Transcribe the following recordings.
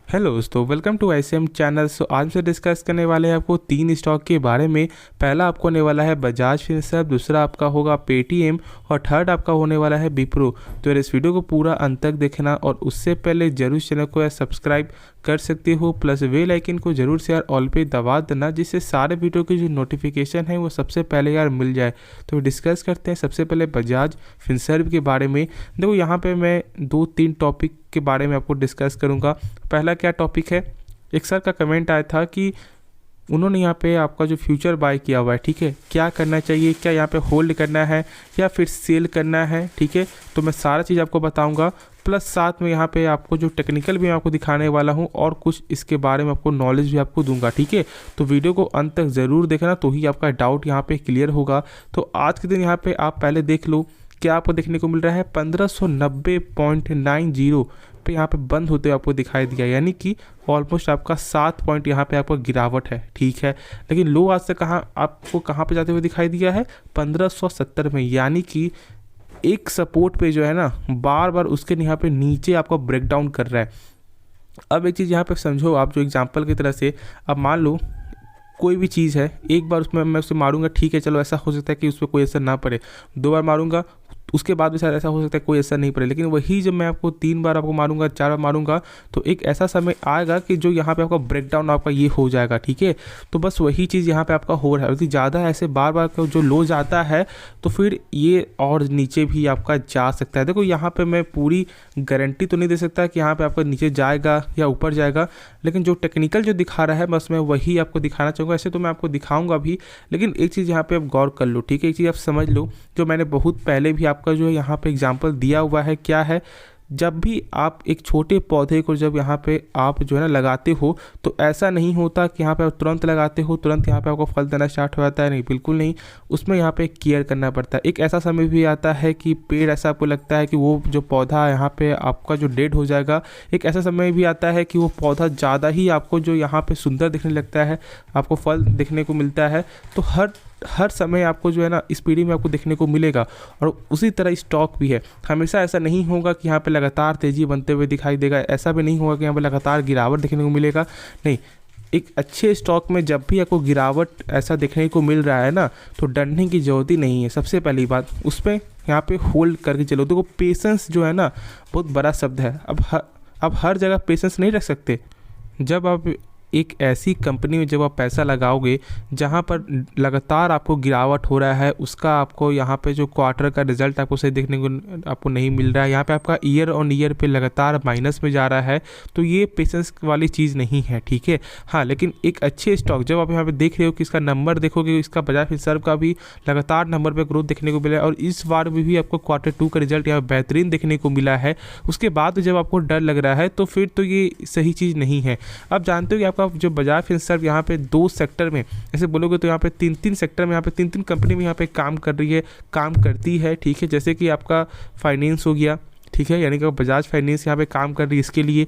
Hello दोस्तों, welcome to ICM channel. आज से डिस्कस करने वाले हैं आपको तीन स्टॉक के बारे में। पहला आपको होने वाला है बजाज फिनसर्व, दूसरा आपका होगा पेटीएम और थर्ड आपका होने वाला है विप्रो। तो इस वीडियो को पूरा अंत तक देखना और उससे पहले जरूर चैनल को सब्सक्राइब कर सकते हो, प्लस बेल आइकन को जरूर से यार ऑल पे दबा देना, जिससे सारे वीडियो की जो नोटिफिकेशन है वो सबसे पहले यार मिल जाए। तो डिस्कस करते हैं सबसे पहले बजाज फिनसर्व के बारे में। देखो यहाँ पे मैं 2-3 टॉपिक के बारे में आपको डिस्कस करूँगा। पहला क्या टॉपिक है, एक सर का कमेंट आया था कि उन्होंने यहाँ पे आपका जो फ्यूचर बाय किया हुआ है, ठीक है, क्या करना चाहिए, क्या यहाँ पे होल्ड करना है या फिर सेल करना है, ठीक है। तो मैं सारा चीज़ आपको बताऊंगा, प्लस साथ में यहाँ पे आपको जो टेक्निकल भी मैं आपको दिखाने वाला हूँ और कुछ इसके बारे में आपको नॉलेज भी आपको दूंगा, ठीक है। तो वीडियो को अंत तक ज़रूर देखना, तो ही आपका डाउट यहाँ पे क्लियर होगा। तो आज के दिन यहाँ पे आप पहले देख लो क्या आपको देखने को मिल रहा है। 1590.90 पे यहाँ पे बंद होते हुए आपको दिखाई दिया, यानी कि ऑलमोस्ट आपका 7 पॉइंट यहाँ पे आपको गिरावट है, ठीक है। लेकिन लो आज से कहाँ पे जाते हुए दिखाई दिया है, 1570 में, यानी कि एक सपोर्ट पे जो है ना बार बार उसके यहाँ पे नीचे आपको ब्रेकडाउन कर रहा है। अब एक चीज़ यहाँ पे समझो, आप जो एग्जांपल की तरह से अब मान लो कोई भी चीज़ है, एक बार उसमें मैं उसे मारूंगा, ठीक है, चलो ऐसा हो सकता है कि उस पर कोई असर ना पड़े। 2 बार मारूंगा, उसके बाद भी शायद ऐसा हो सकता है कोई असर नहीं पड़े। लेकिन वही जब मैं आपको 3 बार आपको मारूंगा, 4 बार मारूंगा, तो एक ऐसा समय आएगा कि जो यहाँ पे आपका ब्रेकडाउन आपका ये हो जाएगा, ठीक है। तो बस वही चीज़ यहाँ पे आपका हो रहा है। यदि ज़्यादा ऐसे बार बार जो लो जाता है तो फिर ये और नीचे भी आपका जा सकता है। देखो यहाँ पे मैं पूरी गारंटी तो नहीं दे सकता कि यहाँ पे आपका नीचे जाएगा या ऊपर जाएगा, लेकिन जो टेक्निकल जो दिखा रहा है बस मैं वही आपको दिखाना चाहूँगा। ऐसे तो मैं आपको दिखाऊंगा भी, लेकिन एक चीज़ यहाँ पे आप गौर कर लो, ठीक है। एक चीज़ आप समझ लो, जो मैंने बहुत पहले भी आपका जो है यहाँ पे एग्जांपल दिया हुआ है, क्या है, जब भी आप एक छोटे पौधे को जब यहाँ पे आप जो है ना लगाते हो, तो ऐसा नहीं होता कि यहाँ पे आप तुरंत लगाते हो तुरंत यहाँ पे आपको फल देना स्टार्ट हो जाता है, नहीं, बिल्कुल नहीं। उसमें यहाँ पे केयर करना पड़ता है। एक ऐसा समय भी आता है कि पेड़ ऐसा आपको लगता है कि वो जो पौधा यहाँ पे आपका जो डेड हो जाएगा। एक ऐसा समय भी आता है कि वो पौधा ज़्यादा ही आपको जो यहाँ पे सुंदर दिखने लगता है, आपको फल देखने को मिलता है। तो हर समय आपको जो है ना इस पीढ़ी में आपको देखने को मिलेगा। और उसी तरह स्टॉक भी है, हमेशा ऐसा नहीं होगा कि यहाँ पे लगातार तेज़ी बनते हुए दिखाई देगा, ऐसा भी नहीं होगा कि यहाँ पे लगातार गिरावट देखने को मिलेगा, नहीं। एक अच्छे स्टॉक में जब भी आपको गिरावट ऐसा देखने को मिल रहा है ना, तो डरने की ज़रूरत ही नहीं है। सबसे पहली बात, उस पर यहाँ पे होल्ड करके चलो। देखो पेशेंस जो है ना बहुत बड़ा शब्द है। अब हर जगह पेशेंस नहीं रख सकते। जब आप एक ऐसी कंपनी में जब आप पैसा लगाओगे जहां पर लगातार आपको गिरावट हो रहा है, उसका आपको यहाँ पे जो क्वार्टर का रिजल्ट आपको सही देखने को आपको नहीं मिल रहा है, यहाँ पे आपका ईयर ऑन ईयर पे लगातार माइनस में जा रहा है, तो ये पेशेंस वाली चीज़ नहीं है, ठीक है। हाँ, लेकिन एक अच्छे स्टॉक जब आप यहाँ पे देख रहे हो कि इसका नंबर देखोगे, इसका बजाज फिनसर्व का भी लगातार नंबर पर ग्रोथ देखने को मिला है और इस बार भी आपको Q2 का रिजल्ट यहाँ बेहतरीन देखने को मिला है। उसके बाद जब आपको डर लग रहा है तो फिर तो ये सही चीज़ नहीं है। आप जानते हो कि आपका जो बजाज फिनसर्व यहाँ पे 2 सेक्टर में, ऐसे बोलोगे तो यहाँ पे 3-3 सेक्टर में, यहाँ पे 3-3 कंपनी में यहाँ पे काम कर रही है, काम करती है, ठीक है। जैसे कि आपका फाइनेंस हो गया, ठीक है, यानी कि बजाज फाइनेंस यहाँ पे काम कर रही है इसके लिए।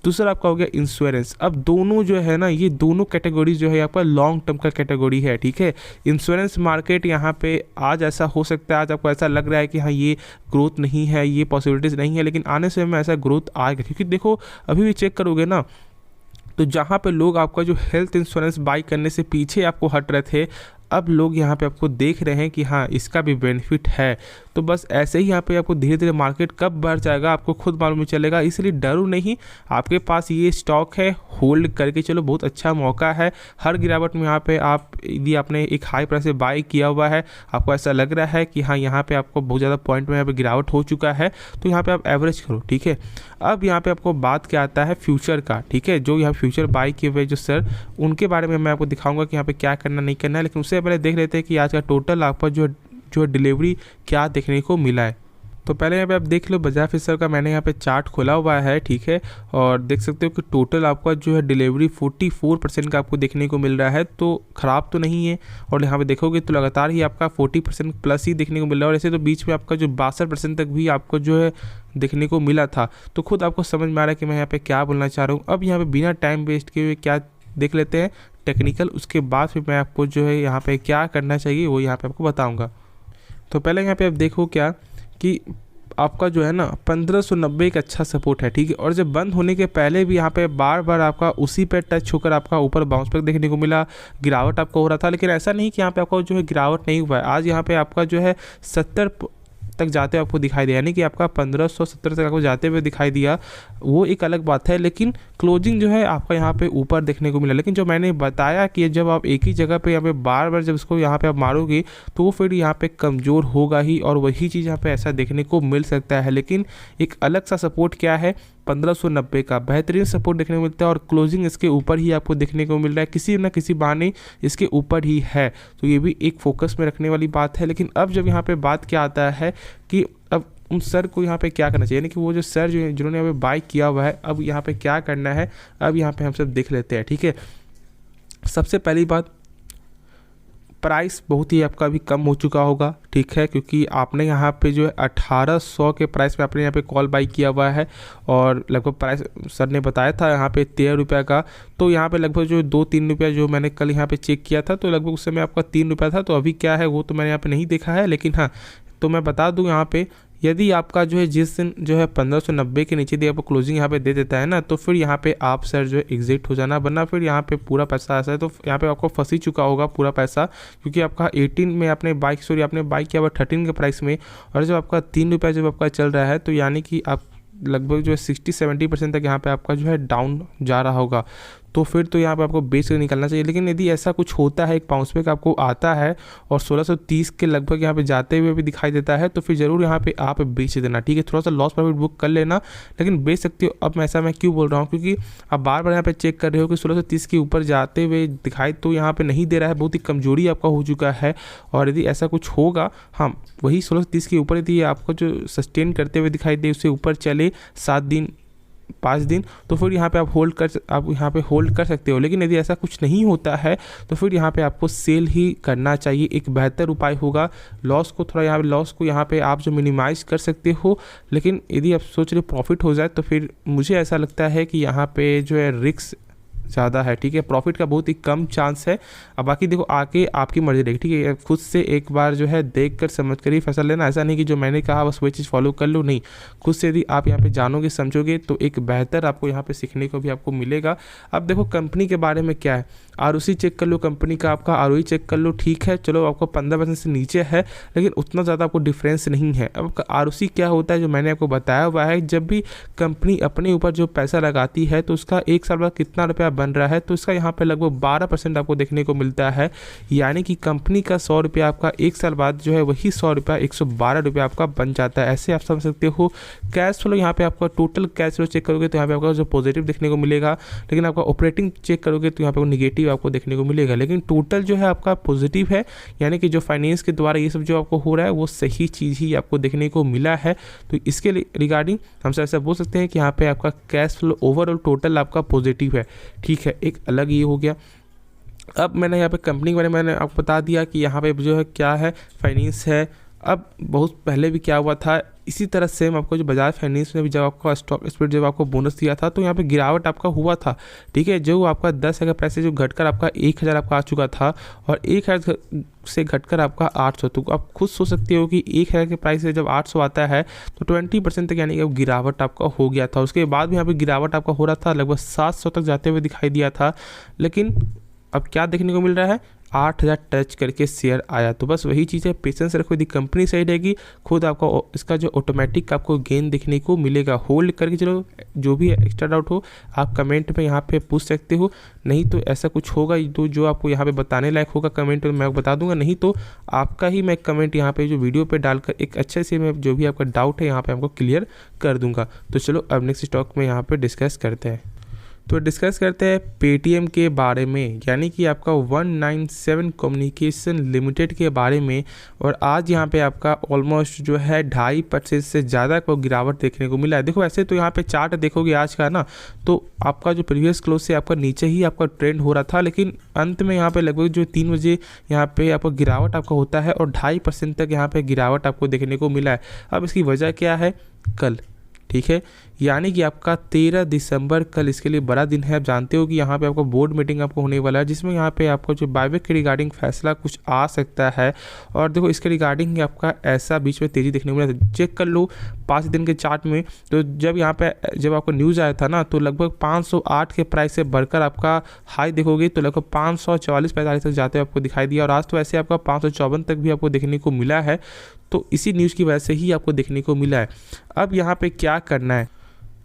दूसरा आपका हो गया इंश्योरेंस। अब दोनों जो है ना, ये दोनों कैटेगरी जो है आपका लॉन्ग टर्म का कैटेगरी है, ठीक है। इंश्योरेंस मार्केट यहाँ पे आज ऐसा हो सकता है, आज आपको ऐसा लग रहा है कि हाँ ये ग्रोथ नहीं है, ये पॉसिबिलिटीज़ नहीं है, लेकिन आने समय में ऐसा ग्रोथ आएगा। क्योंकि देखो अभी भी चेक करोगे ना, तो जहाँ पे लोग आपका जो हेल्थ इंश्योरेंस बाई करने से पीछे आपको हट रहे थे, अब लोग यहाँ पे आपको देख रहे हैं कि हाँ इसका भी बेनिफिट है। तो बस ऐसे ही यहाँ पे आपको धीरे धीरे मार्केट कब बढ़ जाएगा आपको खुद मालूम नहीं चलेगा। इसलिए डरो नहीं, आपके पास ये स्टॉक है, होल्ड करके चलो, बहुत अच्छा मौका है। हर गिरावट में यहाँ पे आप यदि आपने एक हाई प्राइस से बाई किया हुआ है, आपको ऐसा लग रहा है कि हाँ यहाँ पे आपको बहुत ज़्यादा पॉइंट में यहाँ पे गिरावट हो चुका है, तो यहाँ पे आप एवरेज करो, ठीक है। अब यहाँ पे आपको बात क्या आता है फ्यूचर का, ठीक है। जो यहाँ फ्यूचर बाई किए हुए जो सर, उनके बारे में मैं आपको दिखाऊंगा कि यहाँ पे क्या करना नहीं करना है। लेकिन उससे पहले देख लेते हैं कि आज का टोटल आपका जो डिलीवरी क्या देखने को मिला है। तो पहले यहाँ पे आप देख लो बजाज फिनसर्व का मैंने यहाँ पे चार्ट खोला हुआ है, ठीक है। और देख सकते हो कि टोटल आपका जो है डिलीवरी 44% का आपको देखने को मिल रहा है, तो ख़राब तो नहीं है। और यहाँ पे देखोगे तो लगातार ही आपका 40% प्लस ही देखने को मिल रहा है। और ऐसे तो बीच में आपका जो 62% तक भी आपको जो है देखने को मिला था। तो खुद आपको समझ में आ रहा है कि मैं यहाँ पे क्या बोलना चाह रहा हूँ। अब यहाँ पे बिना टाइम वेस्ट किए हुए क्या देख लेते हैं टेक्निकल, उसके बाद फिर मैं आपको जो है यहाँ पे क्या करना चाहिए वो यहाँ पे आपको बताऊँगा। तो पहले यहाँ पे आप देखो क्या कि आपका जो है ना 1590 एक अच्छा सपोर्ट है, ठीक है। और जब बंद होने के पहले भी यहाँ पे बार बार आपका उसी पे टच होकर आपका ऊपर बाउंस बैक देखने को मिला, गिरावट आपको हो रहा था। लेकिन ऐसा नहीं कि यहाँ पे आपका जो है गिरावट नहीं हुआ है। आज यहाँ पे आपका जो है 70 तक जाते हुए आपको दिखाई दिया, यानी कि आपका 1570 तक आपको जाते हुए दिखाई दिया, वो एक अलग बात है। लेकिन क्लोजिंग जो है आपका यहाँ पे ऊपर देखने को मिला। लेकिन जो मैंने बताया कि जब आप एक ही जगह पे यहाँ पे बार बार जब इसको यहाँ पे आप मारोगे तो वो फिर यहाँ पे कमज़ोर होगा ही, और वही चीज़ यहाँ पे ऐसा देखने को मिल सकता है। लेकिन एक अलग सा सपोर्ट क्या है, 1590 का बेहतरीन सपोर्ट देखने को मिलता है, और क्लोजिंग इसके ऊपर ही आपको देखने को मिल रहा है, किसी न किसी बहाने इसके ऊपर ही है। तो ये भी एक फोकस में रखने वाली बात है। लेकिन अब जब यहाँ पे बात क्या आता है कि अब उन सर को यहाँ पे क्या करना चाहिए, यानी कि वो जो सर जो जिन्होंने यहाँ पे बाय किया हुआ है, अब यहाँ पे क्या करना है, अब यहाँ पे हम सब देख लेते हैं, ठीक है। सबसे पहली बात, प्राइस बहुत ही आपका अभी कम हो चुका होगा, ठीक है, क्योंकि आपने यहाँ पे जो है 1800 के प्राइस पे आपने यहाँ पे कॉल बाई किया हुआ है, और लगभग प्राइस सर ने बताया था यहाँ पे 13 रुपये का। तो यहाँ पे लगभग जो 2-3 रुपया जो मैंने कल यहाँ पे चेक किया था, तो लगभग उस समय आपका 3 रुपया था। तो अभी क्या है वो तो मैंने यहाँ पे नहीं देखा है, लेकिन हाँ, तो मैं बता दूँ यहाँ पे, यदि आपका जो है जिस दिन जो है 1590 के नीचे दिया आपको क्लोजिंग यहाँ पे दे देता है ना, तो फिर यहाँ पे आप सर जो है एग्जिट हो जाना, वरना फिर यहाँ पे पूरा पैसा ऐसा है तो यहाँ पे आपको फंस ही चुका होगा पूरा पैसा, क्योंकि आपका 18 में आपने बाइक किया हुआ 13 के प्राइस में, और जब आपका 3 रुपया जब आपका चल रहा है, तो यानी कि आप लगभग जो है 60-70% तक यहाँ पे आपका जो है डाउन जा रहा होगा। तो फिर तो यहाँ पे आपको बेच कर निकलना चाहिए। लेकिन यदि ऐसा कुछ होता है, एक बाउंस बैक आपको आता है और 1630 के लगभग यहाँ पे जाते हुए भी दिखाई देता है, तो फिर ज़रूर यहाँ पे आप बेच देना, ठीक है। थोड़ा सा लॉस प्रॉफिट बुक कर लेना, लेकिन बेच सकते हो। अब मैं क्यों बोल रहा हूँ, क्योंकि आप बार बार यहाँ पे चेक कर रहे हो कि 1630 के ऊपर जाते हुए दिखाई तो यहाँ पे नहीं दे रहा है, बहुत ही कमजोरी आपका हो चुका है। और यदि ऐसा कुछ होगा, हाँ, वही 1630 के ऊपर यदि आपको जो सस्टेन करते हुए दिखाई दे, उससे ऊपर चले 7 दिन 5 दिन, तो फिर यहाँ पे आप होल्ड कर सकते हो। लेकिन यदि ऐसा कुछ नहीं होता है, तो फिर यहाँ पे आपको सेल ही करना चाहिए, एक बेहतर उपाय होगा। लॉस को यहाँ पे आप जो मिनिमाइज कर सकते हो। लेकिन यदि आप सोच रहे प्रॉफिट हो जाए, तो फिर मुझे ऐसा लगता है कि यहाँ पे जो है रिस्क ज़्यादा है, ठीक है। प्रॉफिट का बहुत ही कम चांस है। अब बाकी देखो, आके आपकी मर्जी रहेगी, ठीक है। खुद से एक बार जो है देख कर समझ कर ही फैसला लेना, ऐसा नहीं कि जो मैंने कहा बस वही चीज़ फॉलो कर लो, नहीं। खुद से यदि आप यहाँ पे जानोगे समझोगे, तो एक बेहतर आपको यहाँ पे सीखने को भी आपको मिलेगा। अब देखो कंपनी के बारे में क्या है, ROC चेक कर लो, कंपनी का आपका ROE चेक कर लो, ठीक है। चलो आपको 15% से नीचे है, लेकिन उतना ज़्यादा आपको डिफरेंस नहीं है। अब ROC क्या होता है, जो मैंने आपको बताया हुआ है, जब भी कंपनी अपने ऊपर जो पैसा लगाती है, तो उसका 1 साल बाद कितना रुपया बन रहा है, तो इसका यहाँ पे लगभग 12% आपको देखने को मिलता है। यानी कि कंपनी का 100 रुपया आपका 1 साल बाद जो है वही 100 रुपया 112 रुपया आपका बन जाता है। ऐसे आप समझ सकते हो। कैश फ्लो, यहाँ पे आपका टोटल कैश फ्लो चेक करोगे तो यहाँ पे आपका जो पॉजिटिव देखने को मिलेगा, लेकिन आपका ऑपरेटिंग चेक करोगे तो यहाँ पे निगेटिव आपको देखने को मिलेगा। लेकिन टोटल जो है आपका पॉजिटिव है, यानी कि जो फाइनेंस के द्वारा ये सब जो आपको हो रहा है वो सही चीज़ ही आपको देखने को मिला है। तो इसके रिगार्डिंग हम सब ऐसा बोल सकते हैं कि यहाँ पे आपका कैश फ्लो ओवरऑल टोटल आपका पॉजिटिव है, ठीक है। एक अलग ये हो गया। अब मैंने यहाँ पे कंपनी के बारे में मैंने आपको बता दिया कि यहाँ पे जो है क्या है, फाइनेंस है। अब बहुत पहले भी क्या हुआ था, इसी तरह सेम आपको जो बजाज फाइनेंस में भी जब आपका स्टॉक स्प्लिट जब आपको बोनस दिया था, तो यहाँ पे गिरावट आपका हुआ था, ठीक है। जो आपका 10,000 प्राइस से जो घटकर आपका 1,000 आपका आ चुका था, और 1,000 से घटकर आपका 800। तो आप खुद सोच सकते हो कि 1,000 के प्राइस से जब 800 आता है, तो 20% तक यानी कि गिरावट आपका हो गया था। उसके बाद भी यहाँ पे गिरावट आपका हो रहा था, लगभग 700 तक जाते हुए दिखाई दिया था। लेकिन अब क्या देखने को मिल रहा है, 8,000 टच करके शेयर आया। तो बस वही चीज़ है, पेशेंस रखो। यदि कंपनी सही रहेगी, खुद आपका इसका जो ऑटोमेटिक आपको गेन देखने को मिलेगा। होल्ड करके चलो, जो भी एक्स्ट्रा डाउट हो आप कमेंट में यहाँ पे पूछ सकते हो। नहीं तो ऐसा कुछ होगा तो जो आपको यहाँ पे बताने लायक होगा कमेंट में मैं बता दूंगा, नहीं तो आपका ही मैं कमेंट यहाँ पे जो वीडियो पे डालकर एक अच्छे से मैं जो भी आपका डाउट है यहाँ पे आपको क्लियर कर दूंगा। तो चलो अब नेक्स्ट स्टॉक में यहाँ पे डिस्कस करते हैं। तो डिस्कस करते हैं पेटीएम के बारे में, यानी कि आपका 197 कम्युनिकेशन लिमिटेड के बारे में। और आज यहाँ पे आपका ऑलमोस्ट जो है 2.5% से ज़्यादा को गिरावट देखने को मिला है। देखो ऐसे तो यहाँ पे चार्ट देखोगे आज का ना, तो आपका जो प्रीवियस क्लोज से आपका नीचे ही आपका ट्रेंड हो रहा था, लेकिन अंत में यहाँ पे लगभग जो 3 बजे यहाँ पे आपका गिरावट आपका होता है, और 2.5% तक यहाँ पे गिरावट आपको देखने को मिला है। अब इसकी वजह क्या है, ठीक है। यानी कि आपका 13 दिसंबर कल इसके लिए बड़ा दिन है। आप जानते हो कि यहाँ पे आपको बोर्ड मीटिंग आपको होने वाला है, जिसमें यहाँ पे आपको जो बायबैक के रिगार्डिंग फैसला कुछ आ सकता है। और देखो इसके रिगार्डिंग आपका ऐसा बीच में तेज़ी देखने को मिला था। चेक कर लो 5 दिन के चार्ट में, तो जब यहाँ पे जब आपको न्यूज़ आया था ना, तो लगभग 508 के प्राइस से बढ़कर आपका हाई देखोगे तो लगभग 544-45 तक जाते हुए आपको दिखाई दिया। और आज तो ऐसे आपका 554 तक भी आपको देखने को मिला है। तो इसी न्यूज़ की वजह से ही आपको देखने को मिला है। अब यहाँ पे क्या करना है,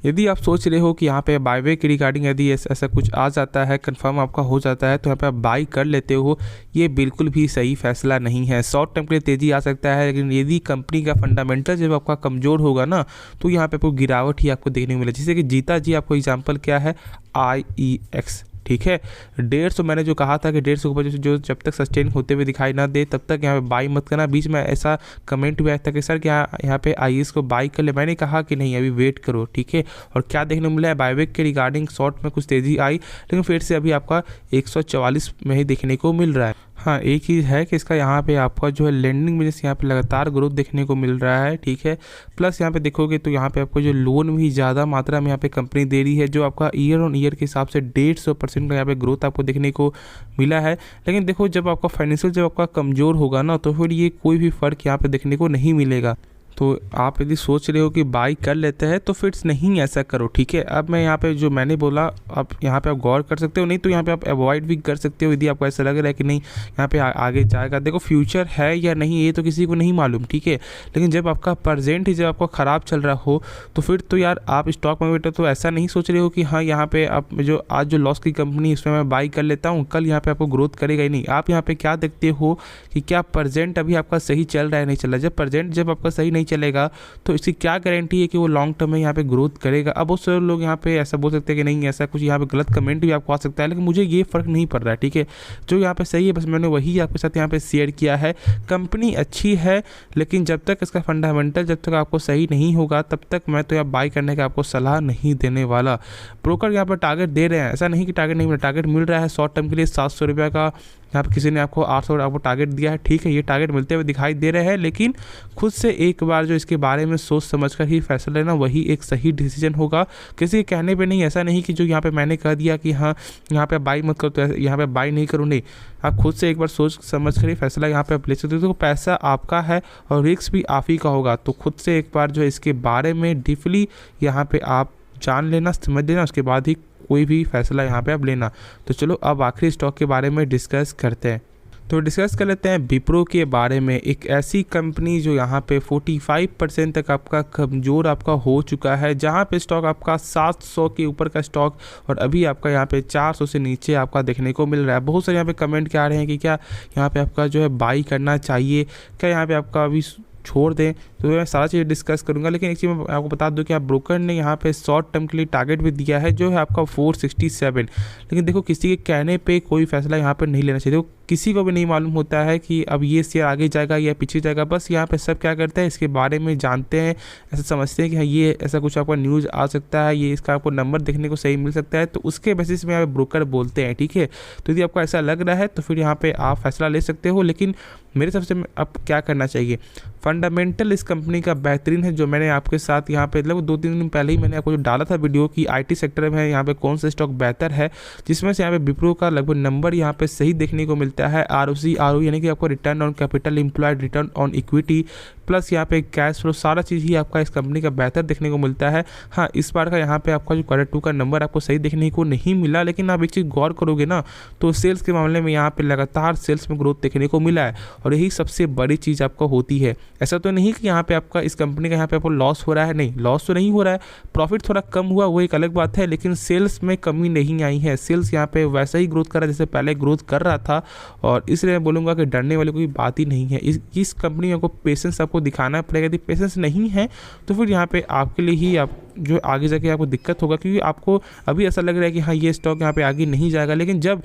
यदि आप सोच रहे हो कि यहाँ पे बायबैक के रिगार्डिंग यदि ऐसा कुछ आ जाता है, कंफर्म आपका हो जाता है, तो यहाँ पे आप बाई कर लेते हो, ये बिल्कुल भी सही फैसला नहीं है। शॉर्ट टर्म के लिए तेज़ी आ सकता है, लेकिन यदि कंपनी का फंडामेंटल जब आपका कमज़ोर होगा ना, तो यहाँ पे आपको गिरावट ही आपको देखने को मिले। जैसे कि जीता जी आपको एग्जाम्पल क्या है, IEX, ठीक है। 150 मैंने जो कहा था कि 150 के ऊपर जो जब तक सस्टेन होते हुए दिखाई ना दे तब तक यहाँ पे बाई मत करना। बीच में ऐसा कमेंट भी आया था कि सर क्या यहाँ पे IEX को बाई कर ले, मैंने कहा कि नहीं, अभी वेट करो, ठीक है। और क्या देखने को मिला है, बायबैक के रिगार्डिंग शॉर्ट में कुछ तेज़ी आई, लेकिन फिर से अभी आपका 144 में ही देखने को मिल रहा है। हाँ, एक चीज़ है कि इसका यहाँ पे आपका जो है लेंडिंग बिजनेस यहाँ पे लगातार ग्रोथ देखने को मिल रहा है, ठीक है। प्लस यहाँ पे देखोगे तो यहाँ पे आपको जो लोन भी ज़्यादा मात्रा में यहाँ पे कंपनी दे रही है, जो आपका ईयर ऑन ईयर के हिसाब से 150% का यहाँ पे ग्रोथ आपको देखने को मिला है। लेकिन देखो जब आपका फाइनेंशियल जब आपका कमज़ोर होगा ना, तो फिर ये कोई भी फ़र्क यहाँ पे देखने को नहीं मिलेगा। तो आप यदि सोच रहे हो कि बाई कर लेते हैं तो फिर नहीं ऐसा करो, ठीक है। अब मैं यहाँ पे जो मैंने बोला, आप यहाँ पे आप गौर कर सकते हो, नहीं तो यहाँ पे आप अवॉइड भी कर सकते हो यदि आपको ऐसा लग रहा है कि नहीं यहाँ पे आगे जाएगा। देखो फ्यूचर है या नहीं ये तो किसी को नहीं मालूम, ठीक है। लेकिन जब आपका प्रेजेंट ही जब आपका ख़राब चल रहा हो तो फिर तो यार आप स्टॉक में बैठे तो ऐसा नहीं सोच रहे हो कि हाँ यहाँ पे आप जो आज जो लॉस की कंपनी उसमें मैं बाई कर लेता हूँ, कल यहाँ पे आपको ग्रोथ करेगा ही नहीं। आप यहाँ पे क्या देखते हो कि क्या प्रेजेंट अभी आपका सही चल रहा है नहीं चल रहा है। जब प्रेजेंट जब आपका सही नहीं चलेगा तो इसकी क्या गारंटी है कि वो लॉन्ग टर्म में यहाँ पे ग्रोथ करेगा। अब बहुत सारे लोग यहाँ पे ऐसा बोल सकते हैं कि नहीं ऐसा कुछ, यहाँ पे गलत कमेंट भी आपको आ सकता है, लेकिन मुझे ये फ़र्क नहीं पड़ रहा है, ठीक है। जो यहाँ पे सही है बस मैंने वही आपके साथ यहाँ पे शेयर किया है। कंपनी अच्छी है, लेकिन जब तक इसका फंडामेंटल जब तक आपको सही नहीं होगा तब तक मैं तो यहाँ बाई करने का आपको सलाह नहीं देने वाला। ब्रोकर यहाँ पर टारगेट दे रहे हैं, ऐसा नहीं कि टारगेट नहीं मिल रहा, टारगेट मिल रहा है। शॉर्ट टर्म के लिए 700 रुपये का यहाँ पर किसी ने आपको 800 आपको टारगेट दिया है, ठीक है। ये टारगेट मिलते हुए दिखाई दे रहे हैं, लेकिन खुद से एक बार जो इसके बारे में सोच समझकर ही फैसला लेना वही एक सही डिसीजन होगा। किसी के कहने पे नहीं, ऐसा नहीं कि जो यहाँ पे मैंने कह दिया कि हाँ यहाँ पे बाई मत करो तो यहाँ पे बाई नहीं करो, नहीं। आप खुद से एक बार सोच समझ कर ही फैसला यहाँ पे आप ले सकते हो। तो पैसा आपका है और रिस्क भी आप ही का होगा, तो खुद से एक बार जो इसके बारे में डीपली यहाँ पे आप जान लेना, समझ लेना, उसके बाद ही कोई भी फैसला यहाँ पे आप लेना। तो चलो अब आखिरी स्टॉक के बारे में डिस्कस करते हैं। तो डिस्कस कर लेते हैं विप्रो के बारे में। एक ऐसी कंपनी जो यहाँ पे 45% तक आपका कमज़ोर आपका हो चुका है, जहाँ पे स्टॉक आपका 700 के ऊपर का स्टॉक और अभी आपका यहाँ पे 400 से नीचे आपका देखने को मिल रहा है। बहुत सारे यहाँ पे कमेंट क्या आ रहे हैं कि क्या यहाँ पे आपका जो है बाई करना चाहिए, क्या यहाँ पे आपका अभी छोड़ दें, तो मैं सारा चीज़ डिस्कस करूंगा। लेकिन एक चीज़ मैं आपको बता दूं कि आप ब्रोकर ने यहाँ पे शॉर्ट टर्म के लिए टारगेट भी दिया है जो है आपका 467। लेकिन देखो किसी के कहने पे कोई फैसला यहाँ पर नहीं लेना चाहिए। देखो किसी को भी नहीं मालूम होता है कि अब ये शेयर आगे जाएगा या पीछे जाएगा। बस यहाँ पे सब क्या करते हैं, इसके बारे में जानते हैं, ऐसा समझते हैं कि हाँ ये ऐसा कुछ आपका न्यूज़ आ सकता है, ये इसका आपको नंबर देखने को सही मिल सकता है, तो उसके बेसिस में यहाँ पे ब्रोकर बोलते हैं, ठीक है। तो यदि आपको ऐसा लग रहा है तो फिर यहाँ पे आप फैसला ले सकते हो। लेकिन मेरे हिसाब से अब क्या करना चाहिए, फंडामेंटल इस कंपनी का बेहतरीन है। जो मैंने आपके साथ यहाँ पे लगभग 2-3 दिन पहले ही मैंने आपको जो डाला था वीडियो की IT सेक्टर में यहाँ पे कौन सा स्टॉक बेहतर है, जिसमें से यहाँ पे विप्रो का लगभग नंबर यहाँ पे सही देखने को मिलता है। ROC ROE यानी कि आपको return on capital employed, return on equity, plus यहाँ पे कैश फ्लो, सारा चीज़ ही आपका इस कंपनी का बेहतर देखने को मिलता है। हाँ, इस बार का यहाँ पे आपका जो Q2 का नंबर आपको सही देखने को नहीं मिला, लेकिन आप एक चीज़ गौर करोगे ना तो सेल्स के मामले में यहाँ पे लगातार सेल्स में ग्रोथ देखने को मिला है, और यही सबसे बड़ी चीज़ आपको होती है। ऐसा तो नहीं कि यहाँ पे आपका इस कंपनी का यहाँ पे आपको लॉस हो रहा है, नहीं, लॉस तो नहीं हो रहा है, प्रॉफिट थोड़ा कम हुआ वो एक अलग बात है, लेकिन सेल्स में कमी नहीं आई है। सेल्स यहाँ पे वैसा ही ग्रोथ कर रहा है जैसे पहले ग्रोथ कर रहा था, और इसलिए मैं बोलूँगा कि डरने वाली कोई बात ही नहीं है। इस कंपनी को पेशेंस आपको दिखाना पड़ेगा। यदि पेशेंस नहीं है तो फिर यहाँ पे आपके लिए ही आप जो आगे जाके आपको दिक्कत होगा, क्योंकि आपको अभी ऐसा लग रहा है कि हाँ ये स्टॉक यहाँ पे आगे नहीं जाएगा, लेकिन जब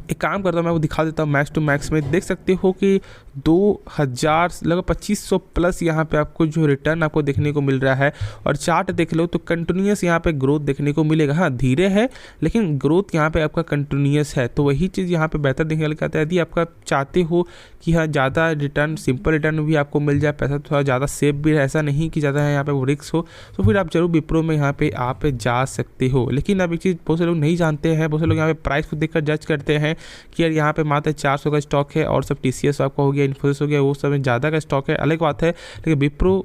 एक काम करता हूँ, मैं वो दिखा देता हूँ मैक्स टू मैक्स में। देख सकते हो कि 2000 लगभग 2500 प्लस यहाँ पे आपको जो रिटर्न आपको देखने को मिल रहा है। और चार्ट देख लो तो कंटिन्यूस यहाँ पे ग्रोथ देखने को मिलेगा। हाँ धीरे है लेकिन ग्रोथ यहाँ पे आपका कंटिन्यूस है, तो वही चीज़ यहाँ पे बेहतर देखने लग जाता है। यदि आपका चाहते हो कि हाँ ज़्यादा रिटर्न, सिंपल रिटर्न भी आपको मिल जाए, पैसा थोड़ा ज़्यादा सेफ भी, ऐसा नहीं कि ज़्यादा यहाँ पे वो रिस्क हो, तो फिर आप जरूर विप्रो में यहाँ पे आप जा सकते हो। लेकिन अब एक चीज़ बहुत से लोग नहीं जानते हैं, बहुत से लोग यहाँ पे प्राइस को देखकर जज करते हैं कि यार यहाँ पे मात्र 400 का स्टॉक है और सब TCS आपका हो गया, इन्फोसिस हो गया, वो सब में ज़्यादा का स्टॉक है, अलग बात है। लेकिन विप्रो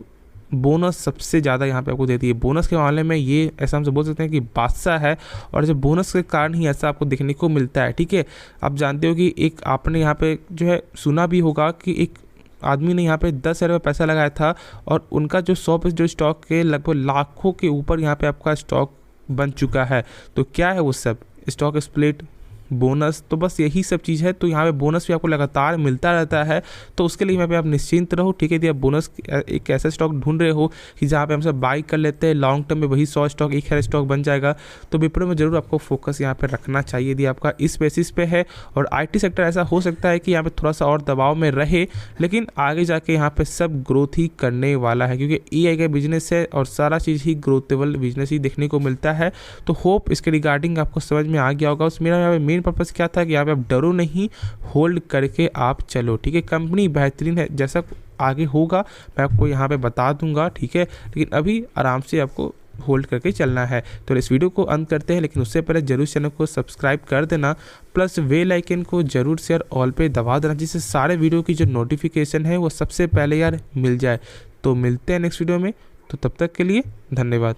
बोनस सबसे ज़्यादा यहाँ पे आपको देती है। बोनस के मामले में ये ऐसा हम सब बोल सकते हैं कि बादशाह है, और जो बोनस के कारण ही ऐसा आपको देखने को मिलता है। ठीक है, आप जानते हो कि एक आपने यहाँ पे जो है सुना भी होगा कि एक आदमी ने यहाँ पे 10,000 रुपये पैसा लगाया था और उनका जो 100% जो स्टॉक के लगभग लाखों के ऊपर यहाँ पे आपका स्टॉक बन चुका है। तो क्या है वो सब? स्टॉक स्प्लिट, बोनस, तो बस यही सब चीज़ है। तो यहाँ पे बोनस भी आपको लगातार मिलता रहता है, तो उसके लिए यहाँ पे आप निश्चिंत रहो। ठीक है, यदि आप बोनस एक ऐसा स्टॉक ढूंढ रहे हो कि जहाँ पे हम सब बाई कर लेते हैं, लॉन्ग टर्म में वही 100 स्टॉक 1000 स्टॉक बन जाएगा, तो विप्रो में जरूर आपको फोकस यहाँ पे रखना चाहिए यदि आपका इस बेसिस पे है। और IT सेक्टर ऐसा हो सकता है कि यहाँ पे थोड़ा सा और दबाव में रहे, लेकिन आगे जाके यहाँ पे सब ग्रोथ ही करने वाला है, क्योंकि AI का बिजनेस है और सारा चीज़ ही ग्रोथेबल बिजनेस ही देखने को मिलता है। तो होप इसके रिगार्डिंग आपको समझ में आ गया होगा। उस मेरा यहाँ पे मेन पर्पस क्या था कि यहाँ पे आप डरो नहीं, होल्ड करके आप चलो। ठीक है, कंपनी बेहतरीन है, जैसा आगे होगा मैं आपको यहाँ पे बता दूंगा। ठीक है, लेकिन अभी आराम से आपको होल्ड करके चलना है। तो इस वीडियो को अंत करते हैं, लेकिन उससे पहले जरूर चैनल को सब्सक्राइब कर देना, प्लस बेल आइकन को जरूर शेयर ऑल पे दबा देना, जिससे सारे वीडियो की जो नोटिफिकेशन है वो सबसे पहले यार मिल जाए। तो मिलते हैं नेक्स्ट वीडियो में, तो तब तक के लिए धन्यवाद।